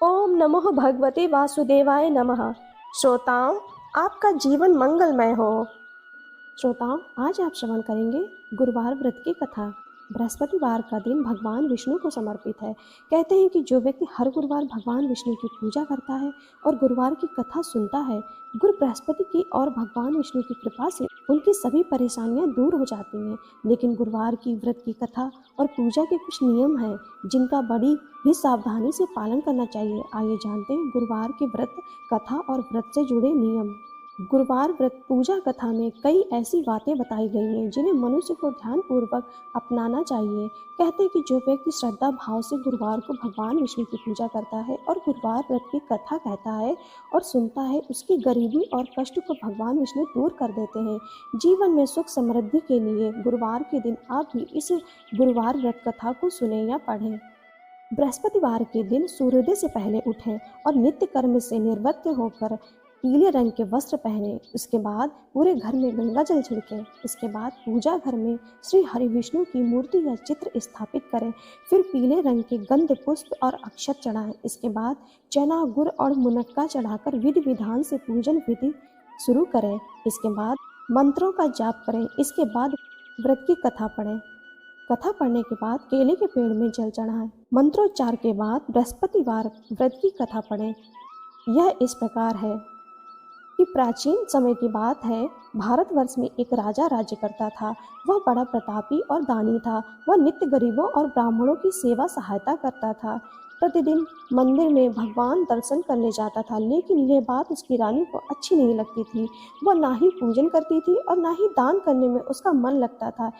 ओम नमो भगवते वासुदेवाय नमः। श्रोताओं, आपका जीवन मंगलमय हो। श्रोताओं, आज आप श्रवण करेंगे गुरुवार व्रत की कथा। बृहस्पतिवार का दिन भगवान विष्णु को समर्पित है। कहते हैं कि जो व्यक्ति हर गुरुवार भगवान विष्णु की पूजा करता है और गुरुवार की कथा सुनता है, गुरु बृहस्पति की और भगवान विष्णु की कृपा से उनकी सभी परेशानियां दूर हो जाती हैं। लेकिन गुरुवार की व्रत की कथा और पूजा के कुछ नियम हैं जिनका बड़ी ही सावधानी से पालन करना चाहिए। आइए जानते हैं गुरुवार के व्रत कथा और व्रत से जुड़े नियम। गुरुवार व्रत पूजा कथा में कई ऐसी बातें बताई गई हैं जिन्हें मनुष्य को ध्यानपूर्वक अपनाना चाहिए। कहते हैं कि जो व्यक्ति श्रद्धा भाव से गुरुवार को भगवान विष्णु की पूजा करता है और गुरुवार व्रत की कथा कहता है और सुनता है, उसकी गरीबी और कष्ट को भगवान विष्णु दूर कर देते हैं। जीवन में सुख समृद्धि के लिए गुरुवार के दिन आप भी इस गुरुवार व्रत कथा को सुने या पढ़ें। बृहस्पतिवार के दिन सूर्योदय से पहले उठें और नित्य कर्म से निवृत्त होकर पीले रंग के वस्त्र पहने। उसके बाद पूरे घर में गंगा जल छिड़कें। इसके बाद पूजा घर में श्री हरि विष्णु की मूर्ति या चित्र स्थापित करें। फिर पीले रंग के गंध पुष्प और अक्षत चढ़ाएं। इसके बाद चना, गुड़ और मुनक्का चढ़ाकर विधि विधान से पूजन विधि शुरू करें। इसके बाद मंत्रों का जाप करें। इसके बाद व्रत की कथा पढ़ें। कथा पढ़ने के बाद केले के पेड़ में जल चढ़ाएं। मंत्रोच्चार के बाद बृहस्पतिवार व्रत की कथा पढ़ें। यह इस प्रकार है कि प्राचीन समय की बात है, भारतवर्ष में एक राजा राज्य करता था। वह बड़ा प्रतापी और दानी था। वह नित्य गरीबों और ब्राह्मणों की सेवा सहायता करता था। प्रतिदिन मंदिर में भगवान दर्शन करने जाता था, लेकिन यह बात उसकी रानी को अच्छी नहीं लगती थी। वह ना ही पूजन करती थी और ना ही दान करने में उसका मन लगता था।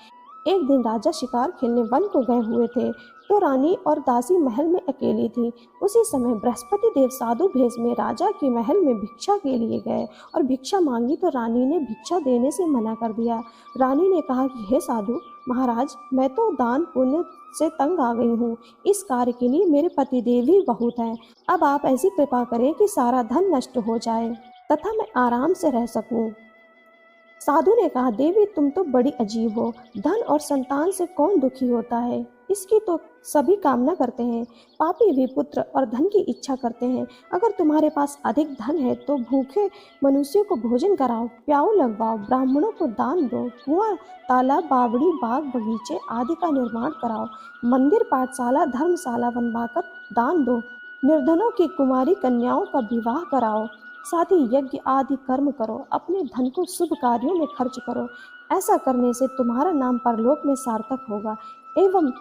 एक दिन राजा शिकार खेलने वन को गए हुए थे, तो रानी और दासी महल में अकेली थी। उसी समय बृहस्पति देव साधु भेष में राजा के महल में भिक्षा के लिए गए और भिक्षा मांगी, तो रानी ने भिक्षा देने से मना कर दिया। रानी ने कहा कि हे साधु महाराज, मैं तो दान पुण्य से तंग आ गई हूँ। इस कार्य के लिए मेरे पतिदेव ही बहुत हैं। अब आप ऐसी कृपा करें कि सारा धन नष्ट हो जाए तथा मैं आराम से रह सकूं। साधु ने कहा, देवी तुम तो बड़ी अजीब हो। धन और संतान से कौन दुखी होता है? इसकी तो सभी कामना करते हैं। पापी भी पुत्र और धन की इच्छा करते हैं। अगर तुम्हारे पास अधिक धन है तो भूखे मनुष्यों को भोजन कराओ, प्याऊ लगवाओ, ब्राह्मणों को दान दो, कुआं, तालाब, बावड़ी, बाग, बगीचे आदि का निर्माण कराओ, मंदिर, पाठशाला, धर्मशाला बनवाकर दान दो, निर्धनों की कुमारी कन्याओं का विवाह कराओ, साथ ही यज्ञ आदि कर्म करो, अपने धन को शुभ कार्यों में खर्च करो। ऐसा करने से तुम्हारा नाम परलोक में सार्थक होगा एवं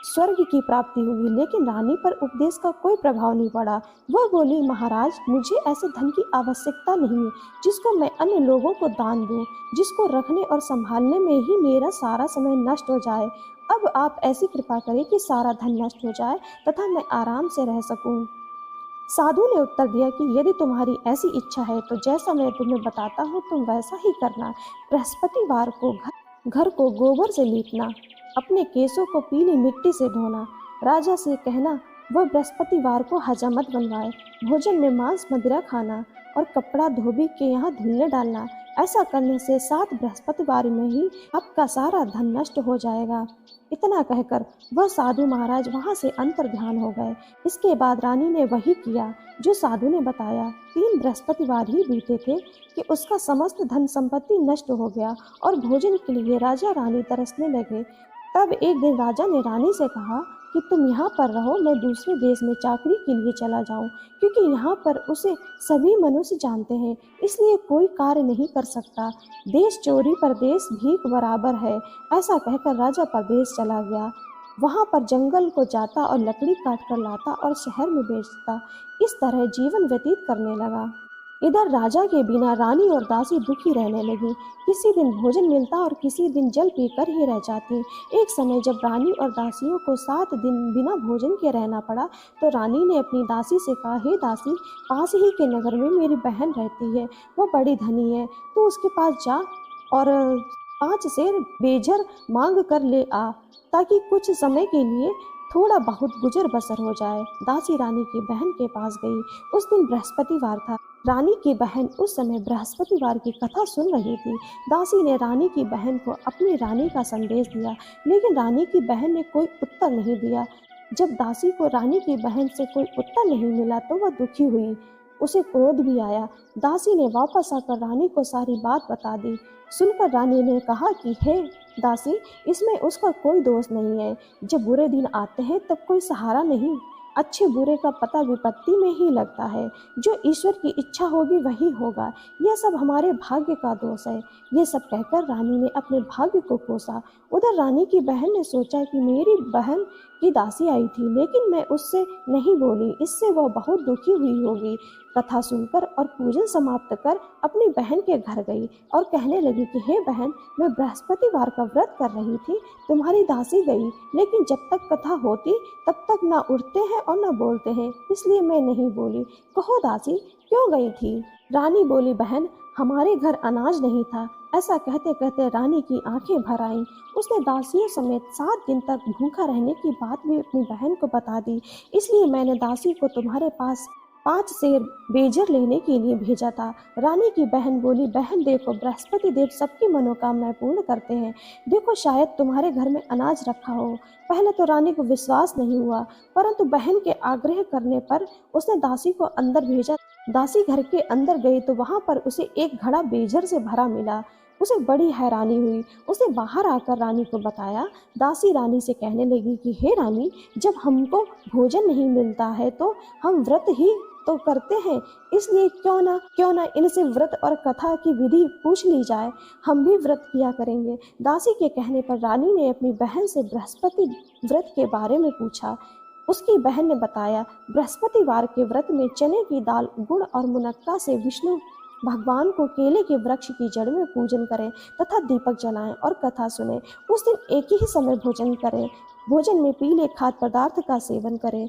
स्वर्ग की प्राप्ति होगी। लेकिन रानी पर उपदेश का कोई प्रभाव नहीं पड़ा। वह बोली, महाराज मुझे ऐसे धन की आवश्यकता नहीं है जिसको मैं अन्य लोगों को दान दूं, जिसको रखने और संभालने में ही मेरा सारा समय नष्ट हो जाए। अब आप ऐसी कृपा करें कि सारा धन नष्ट हो जाए तथा मैं आराम से रह सकूं। साधु ने उत्तर दिया कि यदि तुम्हारी ऐसी इच्छा है तो जैसा मैं तुम्हें बताता हूँ तुम वैसा ही करना। बृहस्पतिवार को घर को गोबर से लीपना, अपने केसों को पीली मिट्टी से धोना, राजा से कहना वह बृहस्पतिवार को हजामत बनवाए, भोजन में मांस मदिरा खाना और कपड़ा धोबी के यहाँ धुलने डालना। ऐसा करने से 7 बृहस्पतिवार में ही आपका सारा धन नष्ट हो जाएगा। इतना कहकर वह साधु महाराज वहां से अंतर ध्यान हो गए। इसके बाद रानी ने वही किया जो साधु ने बताया। 3 बृहस्पतिवार ही बीते थे कि उसका समस्त धन संपत्ति नष्ट हो गया और भोजन के लिए राजा रानी तरसने लगे। तब एक दिन राजा ने रानी से कहा कि तुम यहाँ पर रहो, मैं दूसरे देश में चाकरी के लिए चला जाऊँ, क्योंकि यहाँ पर उसे सभी मनुष्य जानते हैं, इसलिए कोई कार्य नहीं कर सकता। देश चोरी परदेश भीख बराबर है। ऐसा कहकर राजा परदेश चला गया। वहाँ पर जंगल को जाता और लकड़ी काट कर लाता और शहर में बेचता। इस तरह जीवन व्यतीत करने लगा। इधर राजा के बिना रानी और दासी दुखी रहने लगी। किसी दिन भोजन मिलता और किसी दिन जल पीकर ही रह जाती। एक समय जब रानी और दासियों को 7 दिन बिना भोजन के रहना पड़ा, तो रानी ने अपनी दासी से कहा, हे दासी, पास ही के नगर में मेरी बहन रहती है, वो बड़ी धनी है, तो उसके पास जा और 5 सेर बेजर मांग कर ले आ, ताकि कुछ समय के लिए थोड़ा बहुत गुजर बसर हो जाए। दासी रानी की बहन के पास गई। उस दिन बृहस्पतिवार था। रानी की बहन उस समय बृहस्पतिवार की कथा सुन रही थी। दासी ने रानी की बहन को अपनी रानी का संदेश दिया, लेकिन रानी की बहन ने कोई उत्तर नहीं दिया। जब दासी को रानी की बहन से कोई उत्तर नहीं मिला तो वह दुखी हुई, उसे क्रोध भी आया। दासी ने वापस आकर रानी को सारी बात बता दी। सुनकर रानी ने कहा कि हे दासी, इसमें उसका कोई दोष नहीं है। जब बुरे दिन आते हैं तब कोई सहारा नहीं, अच्छे बुरे का पता विपत्ति में ही लगता है। जो ईश्वर की इच्छा होगी वही होगा, यह सब हमारे भाग्य का दोष है। ये सब कहकर रानी ने अपने भाग्य को कोसा। उधर रानी की बहन ने सोचा कि मेरी बहन की दासी आई थी, लेकिन मैं उससे नहीं बोली, इससे वह बहुत दुखी हुई होगी। कथा सुनकर और पूजन समाप्त कर अपनी बहन के घर गई और कहने लगी कि हे बहन, मैं बृहस्पतिवार का व्रत कर रही थी, तुम्हारी दासी गई, लेकिन जब तक कथा होती तब तक ना उठते हैं और ना बोलते हैं, इसलिए मैं नहीं बोली। कहो दासी, क्यों गई थी? रानी बोली, बहन, हमारे घर अनाज नहीं था। ऐसा कहते कहते रानी की आंखें भर आईं। उसने दासियों समेत 7 दिन तक भूखा रहने की बात भी अपनी बहन को बता दी। इसलिए मैंने दासी को तुम्हारे पास 5 सेर बेजर लेने के लिए भेजा था। रानी की बहन बोली, बहन देखो, बृहस्पति देव सबकी मनोकामनाएं पूर्ण करते हैं। देखो, शायद तुम्हारे घर में अनाज रखा हो। पहले तो रानी को विश्वास नहीं हुआ, परंतु बहन के आग्रह करने पर उसने दासी को अंदर भेजा। दासी घर के अंदर गई तो वहां पर उसे एक घड़ा बेजर से भरा मिला। उसे बड़ी हैरानी हुई। उसने बाहर आकर रानी को बताया। दासी रानी से कहने लगी कि हे रानी, जब हमको भोजन नहीं मिलता है तो हम व्रत ही तो करते हैं, इसलिए क्यों ना इनसे व्रत और कथा की विधि पूछ ली जाए, हम भी व्रत किया करेंगे। दासी के कहने पर रानी ने अपनी बहन से बृहस्पति व्रत के बारे में पूछा। उसकी बहन ने बताया, बृहस्पतिवार के व्रत में चने की दाल, गुड़ और मुनक्का से विष्णु भगवान को केले के वृक्ष की जड़ में पूजन करें तथा दीपक जलाएं और कथा सुने। उस दिन एक ही समय भोजन करें। भोजन में पीले खाद्य पदार्थ का सेवन करें,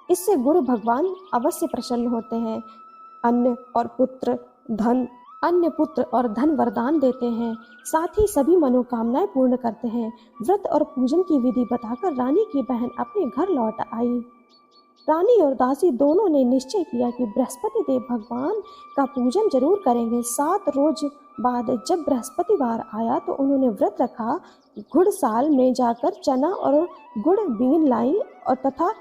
इससे गुरु भगवान अवश्य प्रसन्न होते हैं। अन्न पुत्र और धन वरदान देते हैं, साथ ही सभी मनोकामनाएं पूर्ण करते हैं। व्रत और पूजन की विधि बताकर रानी की बहन अपने घर लौट आई। रानी और दासी दोनों ने निश्चय किया कि बृहस्पति देव भगवान का पूजन जरूर करेंगे। 7 रोज बाद जब बृहस्पतिवार आया तो उन्होंने व्रत रखा। घुड़साल में जाकर चना और गुड़ बीन लाई और तथा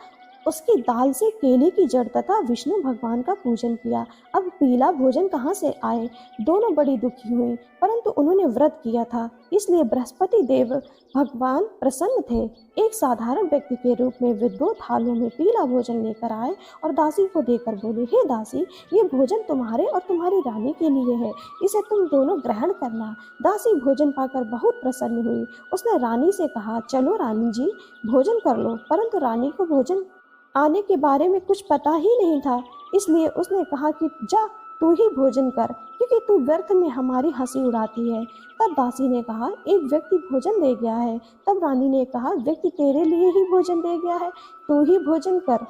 उसकी दाल से केले की जड़ तथा विष्णु भगवान का पूजन किया। अब पीला भोजन कहाँ से आए? दोनों बड़ी दुखी हुई, परंतु उन्होंने व्रत किया था, इसलिए बृहस्पति देव भगवान प्रसन्न थे। एक साधारण व्यक्ति के रूप में वे 2 थालों में पीला भोजन लेकर आए और दासी को देकर बोले, हे दासी, ये भोजन तुम्हारे और तुम्हारी रानी के लिए है, इसे तुम दोनों ग्रहण करना। दासी भोजन पाकर बहुत प्रसन्न हुई। उसने रानी से कहा, चलो रानी जी, भोजन कर लो। परंतु रानी को भोजन आने के बारे में कुछ पता ही नहीं था, इसलिए उसने कहा कि जा तू ही भोजन कर, क्योंकि तू व्यर्थ में हमारी हंसी उड़ाती है। तब दासी ने कहा, एक व्यक्ति भोजन दे गया है। तब रानी ने कहा, व्यक्ति तेरे लिए ही भोजन दे गया है, तू ही भोजन कर।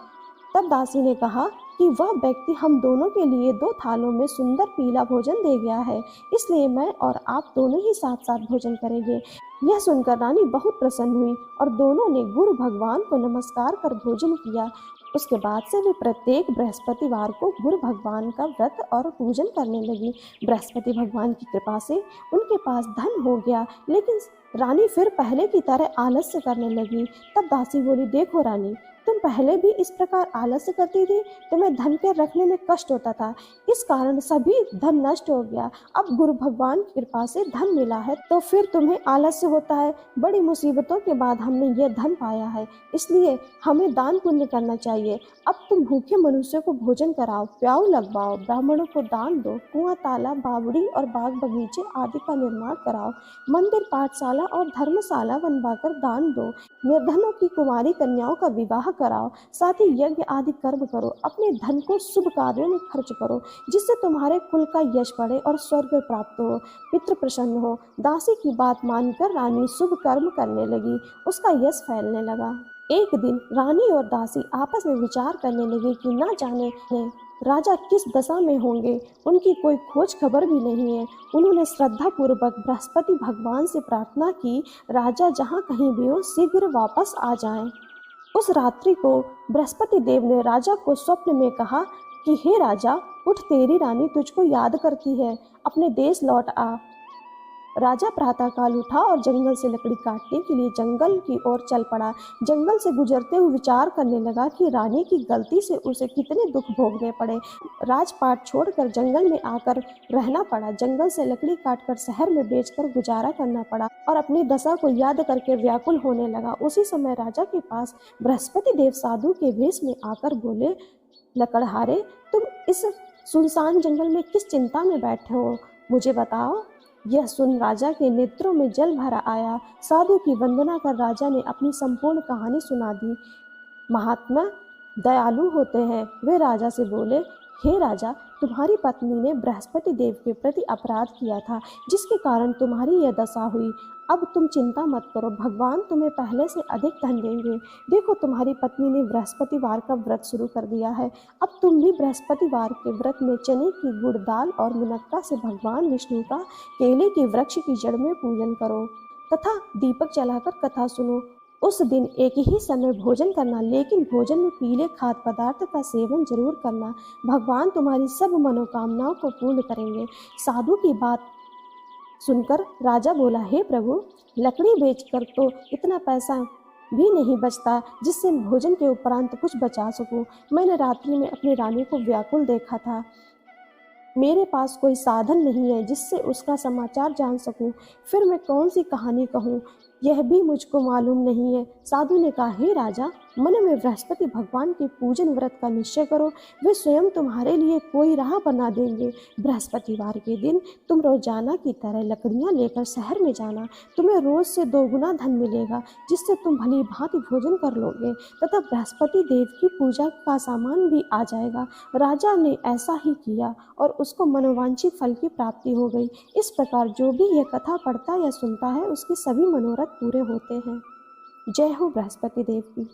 तब दासी ने कहा कि वह व्यक्ति हम दोनों के लिए 2 थालों में सुंदर पीला भोजन दे गया है, इसलिए मैं और आप दोनों ही साथ साथ भोजन करेंगे। यह सुनकर रानी बहुत प्रसन्न हुई और दोनों ने गुरु भगवान को नमस्कार कर भोजन किया। उसके बाद से वे प्रत्येक बृहस्पतिवार को गुरु भगवान का व्रत और पूजन करने लगी। बृहस्पति भगवान की कृपा से उनके पास धन हो गया, लेकिन रानी फिर पहले की तरह आलस्य करने लगी। तब दासी बोली, देखो रानी, तुम पहले भी इस प्रकार आलस्य करती थी, तुम्हें धन के रखने में कष्ट होता था, इस कारण सभी धन नष्ट हो गया। अब गुरु भगवान की कृपा से धन मिला है तो फिर तुम्हें आलस्य होता है। बड़ी मुसीबतों के बाद हमने यह धन पाया है, इसलिए हमें दान पुण्य करना चाहिए। अब तुम भूखे मनुष्यों को भोजन कराओ, प्याऊ लगवाओ, ब्राह्मणों को दान दो, कुआं, तालाब, बावड़ी और बाग बगीचे आदि का निर्माण कराओ, मंदिर, पाठशाला और धर्मशाला बनवाकर दान दो, निर्धनों की कुमारी कन्याओं का विवाह कराओ, साथ ही यज्ञ आदि कर्म करो, अपने धन को शुभ कार्यों में खर्च करो, जिससे तुम्हारे कुल का यश बढ़े और स्वर्ग प्राप्त हो, पितृ प्रसन्न हो। दासी की बात मानकर रानी शुभ कर्म करने लगी, उसका यश फैलने लगा। एक दिन रानी और दासी आपस में विचार करने लगी कि न जाने राजा किस दशा में होंगे, उनकी कोई खोज खबर भी नहीं है। उन्होंने श्रद्धा पूर्वक बृहस्पति भगवान से प्रार्थना की, राजा जहाँ कहीं भी हो शीघ्र वापस आ जाएं। उस रात्रि को बृहस्पति देव ने राजा को स्वप्न में कहा कि हे राजा, उठ, तेरी रानी तुझको याद करती है, अपने देश लौट आ। राजा प्रातःकाल उठा और जंगल से लकड़ी काटने के लिए जंगल की ओर चल पड़ा। जंगल से गुजरते हुए विचार करने लगा कि रानी की गलती से उसे कितने दुख भोगने पड़े। राजपाट छोड़कर जंगल में आकर रहना पड़ा। जंगल से लकड़ी काटकर शहर में बेचकर गुजारा करना पड़ा और अपनी दशा को याद करके व्याकुल होने लगा। उसी समय राजा के पास बृहस्पति देव साधु के वेश में आकर बोले, लकड़हारे, तुम इस सुनसान जंगल में किस चिंता में बैठे हो, मुझे बताओ। यह सुन राजा के नेत्रों में जल भर आया। साधु की वंदना कर राजा ने अपनी संपूर्ण कहानी सुना दी। महात्मा दयालु होते हैं। वे राजा से बोले, हे राजा, तुम्हारी पत्नी ने बृहस्पति देव के प्रति अपराध किया था, जिसके कारण तुम्हारी यह दशा हुई। अब तुम चिंता मत करो, भगवान तुम्हें पहले से अधिक धन देंगे। देखो, तुम्हारी पत्नी ने बृहस्पतिवार का व्रत शुरू कर दिया है। अब तुम भी बृहस्पतिवार के व्रत में चने की गुड़ दाल और मुनक्का से भगवान विष्णु का केले के वृक्ष की जड़ में पूजन करो तथा दीपक जलाकर कथा सुनो। उस दिन एक ही समय भोजन करना, लेकिन भोजन में पीले खाद्य पदार्थ का सेवन जरूर करना। भगवान तुम्हारी सब मनोकामनाओं को पूर्ण करेंगे। साधु की बात सुनकर राजा बोला, हे प्रभु, लकड़ी बेचकर तो इतना पैसा भी नहीं बचता जिससे भोजन के उपरांत कुछ बचा सकूं। मैंने रात्रि में अपनी रानी को व्याकुल देखा था। मेरे पास कोई साधन नहीं है जिससे उसका समाचार जान सकूं। फिर मैं कौन सी कहानी कहूं, यह भी मुझको मालूम नहीं है। साधु ने कहा, हे राजा, मन में बृहस्पति भगवान के पूजन व्रत का निश्चय करो। वे स्वयं तुम्हारे लिए कोई राह बना देंगे। बृहस्पतिवार के दिन तुम रोजाना की तरह लकड़ियां लेकर शहर में जाना। तुम्हें रोज से 2 गुना धन मिलेगा, जिससे तुम भली भांति भोजन कर लोगे तथा बृहस्पति देव की पूजा का सामान भी आ जाएगा। राजा ने ऐसा ही किया और उसको मनोवांछित फल की प्राप्ति हो गई। इस प्रकार जो भी यह कथा पढ़ता या सुनता है, उसके सभी मनोरथ पूरे होते हैं। जय हो बृहस्पति देव की।